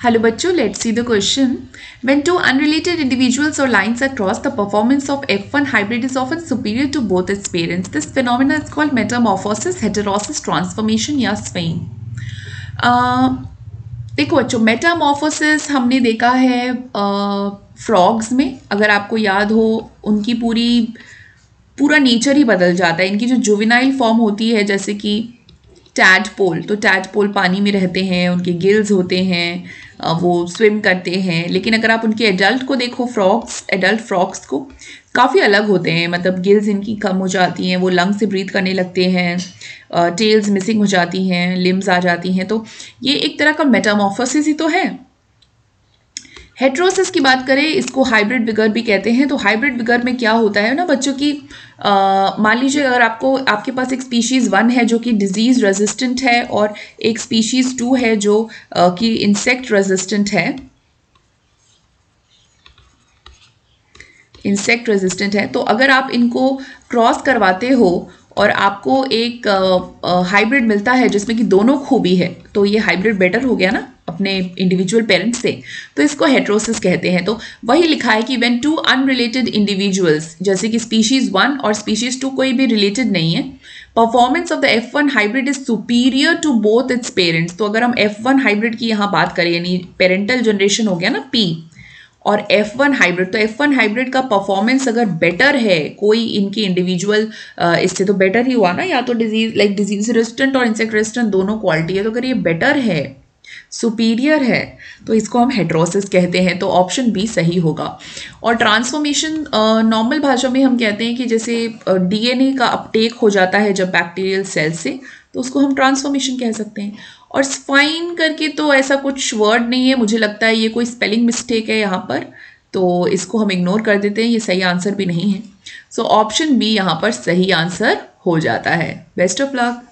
Hello बच्चों, let's see the question. When two unrelated individuals or lines are crossed, the performance of F1 hybrid is often superior to both its parents. This phenomenon is called metamorphosis, heterosis, transformation या swaying. देखो बच्चों, Metamorphosis हमने देखा है frogs में. अगर आपको याद हो, उनकी पूरा नेचर ही बदल जाता है. इनकी जो जुवेनाइल फॉर्म होती है, जैसे कि टैडपोल, तो टैडपोल पानी में रहते हैं, उनके गिल्स होते हैं, वो स्विम करते हैं. लेकिन अगर आप उनके एडल्ट को देखो, एडल्ट फ्रॉग्स को, काफ़ी अलग होते हैं. मतलब गिल्स इनकी कम हो जाती हैं, वो लंग से ब्रीथ करने लगते हैं, टेल्स मिसिंग हो जाती हैं, लिम्स आ जाती हैं. तो ये एक तरह का मेटामॉर्फोसिस ही तो है. हेट्रोसिस की बात करें, इसको हाइब्रिड विगर भी कहते हैं. तो हाइब्रिड विगर में क्या होता है ना बच्चों की, मान लीजिए अगर आपके पास एक स्पीशीज़ 1 है जो कि डिजीज़ रेजिस्टेंट है, और एक स्पीशीज़ 2 है जो कि इंसेक्ट रेजिस्टेंट है. तो अगर आप इनको क्रॉस करवाते हो और आपको एक हाइब्रिड मिलता है जिसमें कि दोनों खूबी है, तो ये हाइब्रिड बेटर हो गया ना अपने इंडिविजुअल पेरेंट्स से. तो इसको हेट्रोसिस कहते हैं. तो वही लिखा है कि व्हेन टू अनरिलेटेड इंडिविजुअल्स, जैसे कि स्पीशीज 1 और स्पीशीज 2 कोई भी रिलेटेड नहीं है, performance of the F1 hybrid is superior to both its parents. तो अगर हम F1 हाइब्रिड की यहाँ बात करें, यानी पेरेंटल जनरेशन हो गया ना P, और F1 हाइब्रिड, तो F1 हाइब्रिड का परफॉर्मेंस अगर बेटर है कोई इनकी इंडिविजुअल, इससे तो बेटर ही हुआ ना. या तो डिजीज रेजिस्टेंट और इंसेक्ट रेजिस्टेंट दोनों क्वालिटी है, तो अगर ये बेटर है, सुपीरियर है, तो इसको हम हेट्रोसिस कहते हैं. तो ऑप्शन बी सही होगा. और ट्रांसफॉर्मेशन नॉर्मल भाषा में हम कहते हैं कि जैसे DNA का अपटेक हो जाता है जब बैक्टीरियल सेल से, तो उसको हम ट्रांसफॉर्मेशन कह सकते हैं. और स्पाइन करके तो ऐसा कुछ वर्ड नहीं है, मुझे लगता है ये कोई स्पेलिंग मिस्टेक है यहाँ पर, तो इसको हम इग्नोर कर देते हैं, ये सही आंसर भी नहीं है. सो ऑप्शन बी यहाँ पर सही आंसर हो जाता है. Best of luck.